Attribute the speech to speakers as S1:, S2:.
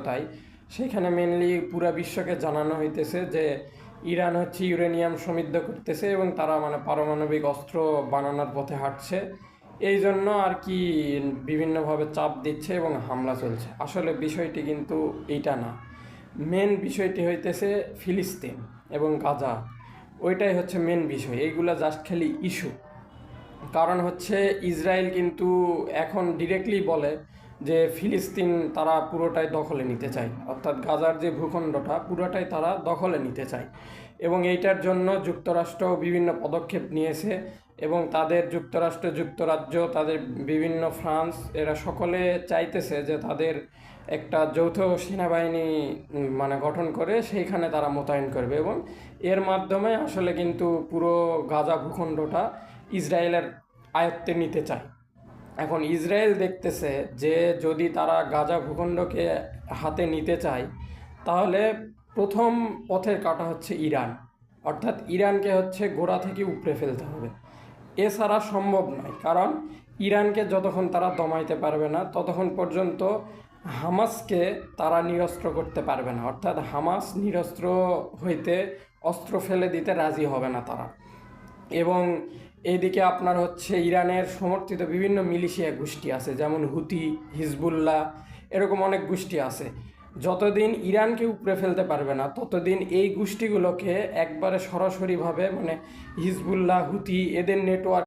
S1: তাই। সেখানে মেনলি পুরা বিশ্বকে জানানো হইতেছে যে ইরান হচ্ছে ইউরেনিয়াম সমৃদ্ধ করতেছে এবং তারা মানে পারমাণবিক অস্ত্র বানানোর পথে হাঁটছে। এই জন্য আর কি বিভিন্নভাবে চাপ দিচ্ছে এবং হামলা চলছে। আসলে বিষয়টি কিন্তু এইটা না, মেন বিষয়টি হইতেছে ফিলিস্তিন এবং গাজা। ওইটাই হচ্ছে মেন বিষয়, এইগুলা জাস্ট খালি ইস্যু। কারণ হচ্ছে ইসরায়েল কিন্তু এখন ডিরেক্টলি বলে যে ফিলিস্তিন তারা পুরোটাই দখলে নিতে চায়, অর্থাৎ গাজার যে ভূখণ্ডটা পুরোটাই তারা দখলে নিতে চায়। এবং এইটার জন্য যুক্তরাষ্ট্র বিভিন্ন পদক্ষেপ নিয়েছে এবং তাদের যুক্তরাজ্য, তাদের বিভিন্ন ফ্রান্স, এরা সকলে চাইতেছে যে তাদের একটা যৌথ সেনাবাহিনী মানে গঠন করে সেইখানে তারা মোতায়েন করবে এবং এর মাধ্যমে আসলে কিন্তু পুরো গাজা ভূখণ্ডটা ইসরায়েলের আয়ত্তে নিতে চায়। এখন ইসরায়েল দেখতেছে যে যদি তারা গাজা ভূখণ্ডকে হাতে নিতে চায় তাহলে প্রথম পথের কাঁটা হচ্ছে ইরান, অর্থাৎ ইরানকে হচ্ছে গোড়া থেকে উপড়ে ফেলতে হবে। এছাড়া সম্ভব নয়, কারণ ইরানকে যতক্ষণ তারা দমাইতে পারবে না ততক্ষণ পর্যন্ত হামাসকে তারা নিরস্ত্র করতে পারবে না, অর্থাৎ হামাস নিরস্ত্র হইতে অস্ত্র ফেলে দিতে রাজি হবে না তারা। এবং এইদিকে আপনার হচ্ছে ইরানের সমর্থিত বিভিন্ন মিলিশিয়া গোষ্ঠী আছে, যেমন হুতি, হিজবুল্লাহ, এরকম অনেক গোষ্ঠী আছে। যতদিন ইরানকে উপড়ে ফেলতে পারবে না ততদিন এই গোষ্ঠীগুলোকে একবারে সরাসরিভাবে মানে হিজবুল্লাহ, হুতি, এদের নেটওয়ার্ক